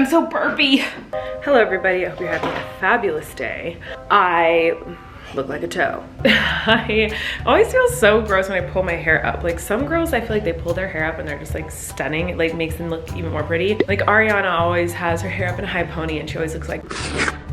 so burpy. Hello everybody, I hope you're having a fabulous day. I look like a toe. I always feel so gross when I pull my hair up. Like some girls, I feel like they pull their hair up and they're just like stunning. It like makes them look even more pretty. Like Ariana always has her hair up in a high pony and she always looks like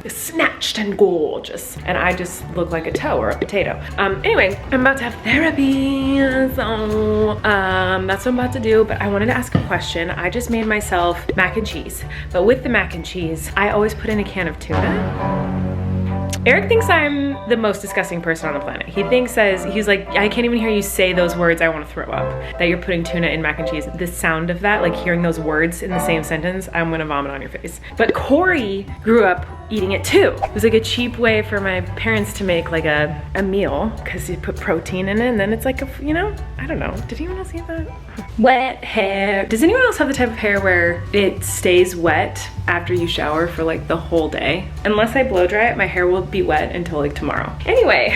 snatched and gorgeous. And I just look like a toe or a potato. Anyway, I'm about to have therapy. So that's what I'm about to do, but I wanted to ask a question. I just made myself mac and cheese, but with the mac and cheese, I always put in a can of tuna. Eric thinks I'm the most disgusting person on the planet. He he's like, I can't even hear you say those words, I want to throw up. That you're putting tuna in mac and cheese. The sound of that, like hearing those words in the same sentence, I'm gonna vomit on your face. But Corey grew up eating it too. It was like a cheap way for my parents to make like a meal because you put protein in it and then it's like, you know, I don't know. Did anyone else eat that? Wet hair. Does anyone else have the type of hair where it stays wet after you shower for like the whole day? Unless I blow dry it, my hair will be wet until like tomorrow. Anyway,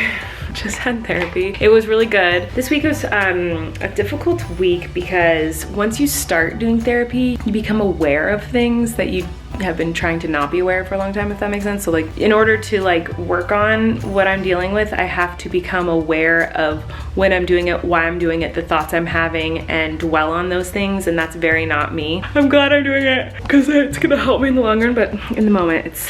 just had therapy. It was really good. This week was a difficult week because once you start doing therapy, you become aware of things that you have been trying to not be aware for a long time, if that makes sense. So like in order to like work on what I'm dealing with, I have to become aware of when I'm doing it, why I'm doing it, the thoughts I'm having, and dwell on those things, and that's very not me. I'm glad I'm doing it because it's gonna help me in the long run, but in the moment it's,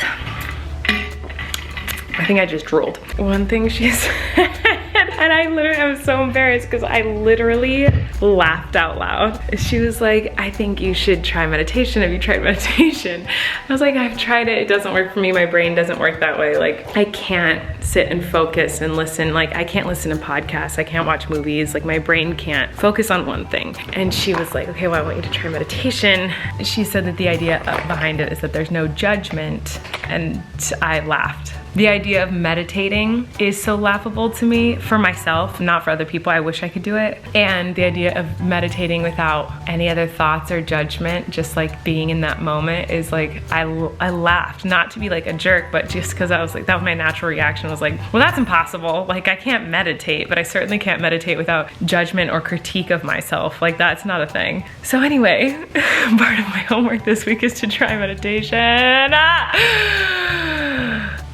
I think I just drooled. One thing she said, and I was so embarrassed because I literally laughed out loud. She was like, I think you should try meditation. Have you tried meditation? I was like, I've tried it. It doesn't work for me. My brain doesn't work that way. Like I can't sit and focus and listen. Like I can't listen to podcasts. I can't watch movies. Like my brain can't focus on one thing. And she was like, okay, well, I want you to try meditation. She said that the idea behind it is that there's no judgment. And I laughed. The idea of meditating is so laughable to me for myself, not for other people. I wish I could do it. And the idea of meditating without any other thoughts or judgment, just like being in that moment is like, I laughed, not to be like a jerk, but just because I was like, that was my natural reaction was like, well, that's impossible. Like I can't meditate, but I certainly can't meditate without judgment or critique of myself. Like that's not a thing. So anyway, part of my homework this week is to try meditation.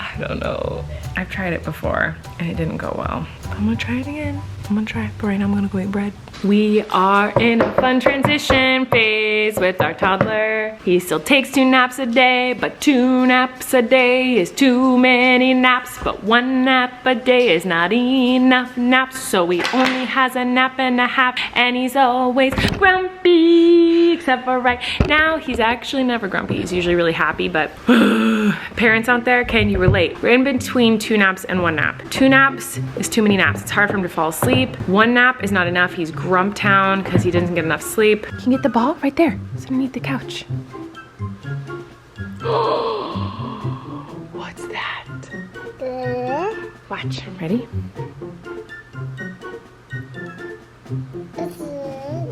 I don't know. I've tried it before and it didn't go well. I'm gonna try it again. I'm gonna try it, but right now I'm gonna go eat bread. We are in a fun transition phase with our toddler. He still takes 2 naps a day, but 2 naps a day is too many naps. But 1 nap a day is not enough naps, so he only has a nap and a half, and he's always grumpy, except for right now. He's actually never grumpy. He's usually really happy, but parents out there, can you relate? We're in between 2 naps and 1 nap. 2 naps is too many naps. It's hard for him to fall asleep. 1 nap is not enough. He's grump town because he doesn't get enough sleep. You can get the ball right there. It's underneath the couch. What's that? Watch. Ready?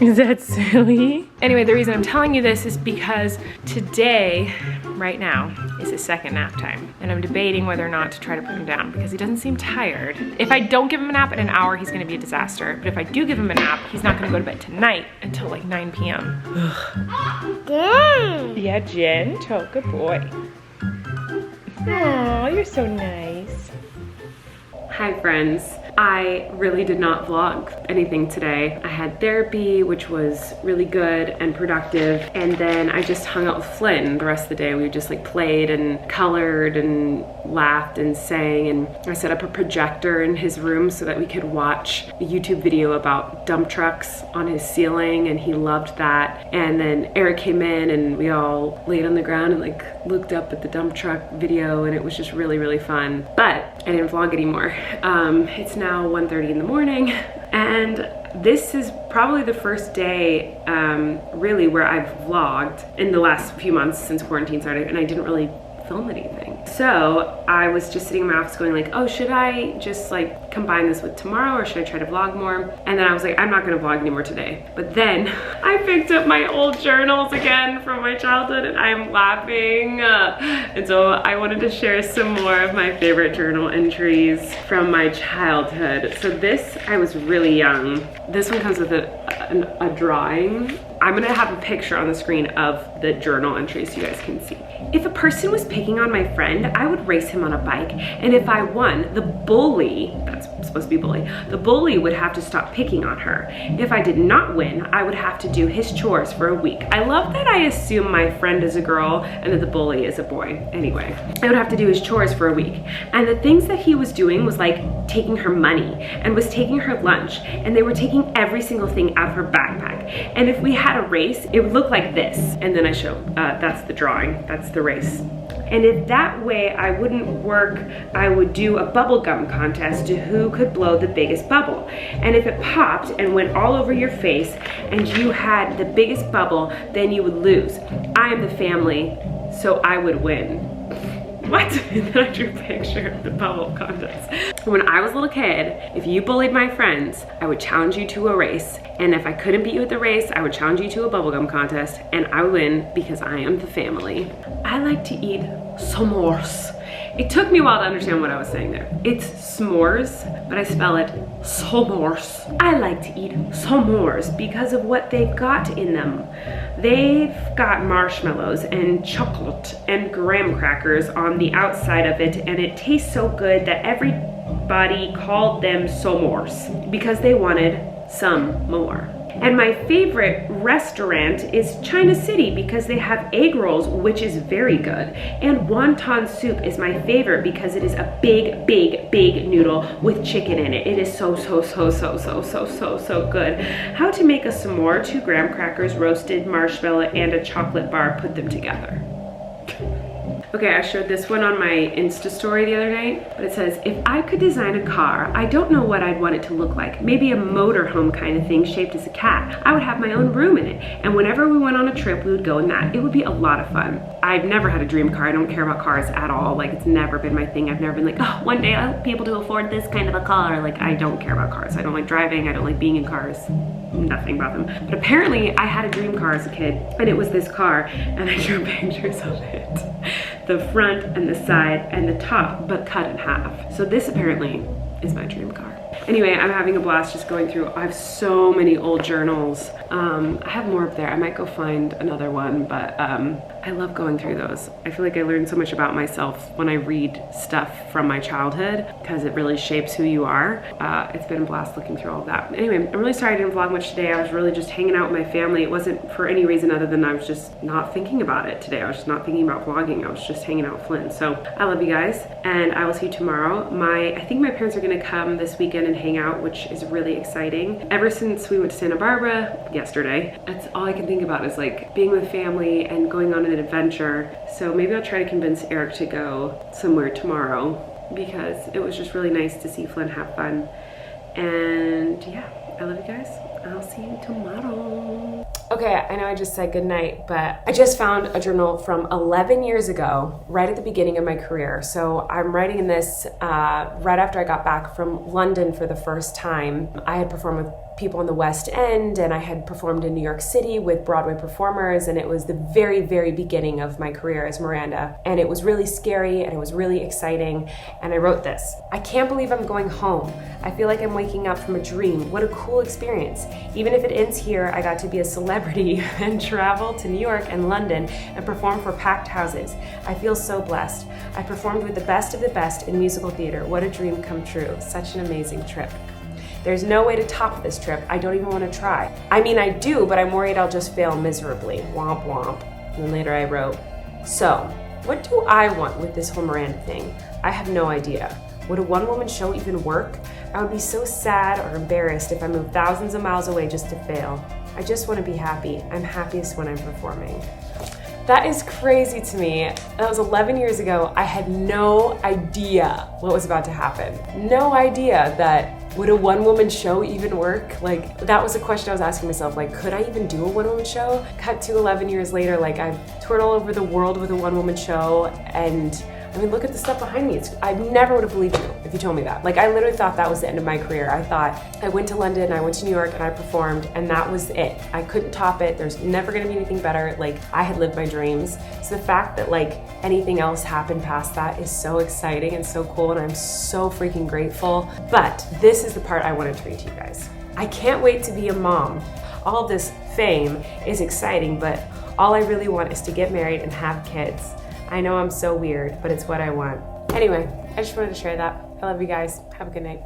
Is that silly? Anyway, the reason I'm telling you this is because today, right now, is his 2nd nap time. And I'm debating whether or not to try to put him down because he doesn't seem tired. If I don't give him a nap in an hour, he's gonna be a disaster. But if I do give him a nap, he's not gonna go to bed tonight until like 9 p.m. Jen. Yeah, Jen. Oh, good boy. Aw, you're so nice. Hi, friends. I really did not vlog anything today. I had therapy, which was really good and productive, and then I just hung out with Flynn the rest of the day. We just like played and colored and laughed and sang, and I set up a projector in his room so that we could watch a YouTube video about dump trucks on his ceiling, and he loved that. And then Eric came in and we all laid on the ground and like looked up at the dump truck video, and it was just really, really fun. But I didn't vlog anymore. It's now 1:30 in the morning, and this is probably the first day really where I've vlogged in the last few months since quarantine started, and I didn't really film anything. So I was just sitting in my office going like, oh, should I just like combine this with tomorrow or should I try to vlog more? And then I was like, I'm not gonna vlog anymore today. But then I picked up my old journals again from my childhood and I'm laughing. And so I wanted to share some more of my favorite journal entries from my childhood. So this, I was really young. This one comes with a drawing. I'm gonna have a picture on the screen of the journal entry so you guys can see. If a person was picking on my friend, I would race him on a bike. And if I won, the bully, that's supposed to be bully, the bully would have to stop picking on her. If I did not win, I would have to do his chores for a week. I love that I assume my friend is a girl and that the bully is a boy. Anyway, I would have to do his chores for a week. And the things that he was doing was like taking her money and was taking her lunch, and they were taking every single thing out of her backpack. And if we had a race, it would look like this. And then I show, that's the drawing, that's the race. And if that way I wouldn't work, I would do a bubblegum contest to who could blow the biggest bubble. And if it popped and went all over your face and you had the biggest bubble, then you would lose. I am the family, so I would win. What? And then I drew a picture of the bubble contest. When I was a little kid, if you bullied my friends, I would challenge you to a race. And if I couldn't beat you at the race, I would challenge you to a bubblegum contest, and I would win because I am the family. I like to eat s'mores. It took me a while to understand what I was saying there. It's s'mores, but I spell it s'mores. I like to eat s'mores because of what they've got in them. They've got marshmallows and chocolate and graham crackers on the outside of it, and it tastes so good that everybody called them s'mores because they wanted some more. And my favorite restaurant is China City because they have egg rolls, which is very good. And wonton soup is my favorite because it is a big, big, big noodle with chicken in it. It is so good. How to make a s'more: 2 graham crackers, roasted marshmallow, and a chocolate bar. Put them together. Okay, I showed this one on my Insta story the other night, but it says, if I could design a car, I don't know what I'd want it to look like. Maybe a motorhome kind of thing shaped as a cat. I would have my own room in it, and whenever we went on a trip, we would go in that. It would be a lot of fun. I've never had a dream car. I don't care about cars at all. Like, it's never been my thing. I've never been like, oh, one day I'll be able to afford this kind of a car. Like, I don't care about cars. I don't like driving. I don't like being in cars. Nothing about them. But apparently I had a dream car as a kid, and it was this car, and I drew pictures of it. The front and the side and the top, but cut in half. So this apparently is my dream car. Anyway, I'm having a blast just going through. I have so many old journals. I have more up there. I might go find another one, but I love going through those. I feel like I learned so much about myself when I read stuff from my childhood because it really shapes who you are. It's been a blast looking through all of that. Anyway, I'm really sorry I didn't vlog much today. I was really just hanging out with my family. It wasn't for any reason other than I was just not thinking about it today. I was just not thinking about vlogging. I was just hanging out with Flynn. So I love you guys, and I will see you tomorrow. I think my parents are gonna come this weekend and hang out, which is really exciting. Ever since we went to Santa Barbara yesterday, that's all I can think about is like being with family and going on an adventure. So maybe I'll try to convince Eric to go somewhere tomorrow because it was just really nice to see Flynn have fun. And yeah, I love you guys. I'll see you tomorrow. Okay, I know I just said goodnight, but I just found a journal from 11 years ago, right at the beginning of my career. So I'm writing in this right after I got back from London for the first time. I had performed with people on the West End, and I had performed in New York City with Broadway performers, and it was the very, very beginning of my career as Miranda. And it was really scary, and it was really exciting, and I wrote this. I can't believe I'm going home. I feel like I'm waking up from a dream. What a cool experience. Even if it ends here, I got to be a celebrity and travel to New York and London and perform for packed houses. I feel so blessed. I performed with the best of the best in musical theater. What a dream come true. Such an amazing trip. There's no way to top this trip. I don't even want to try. I mean, I do, but I'm worried I'll just fail miserably. Womp womp. And then later I wrote, so, what do I want with this whole Miranda thing? I have no idea. Would a one-woman show even work? I would be so sad or embarrassed if I moved thousands of miles away just to fail. I just want to be happy. I'm happiest when I'm performing. That is crazy to me. That was 11 years ago. I had no idea what was about to happen. No idea that would a one-woman show even work? Like, that was a question I was asking myself, like, could I even do a one-woman show? Cut to 11 years later, like, I've toured all over the world with a one-woman show, and I mean, look at the stuff behind me. I never would have believed you if you told me that. Like, I literally thought that was the end of my career. I thought I went to London, I went to New York, and I performed, and that was it. I couldn't top it. There's never gonna be anything better. Like, I had lived my dreams. So the fact that like anything else happened past that is so exciting and so cool, and I'm so freaking grateful. But this is the part I wanted to read to you guys. I can't wait to be a mom. all this fame is exciting, but all I really want is to get married and have kids. I know I'm so weird, but it's what I want. Anyway, I just wanted to share that. I love you guys. Have a good night.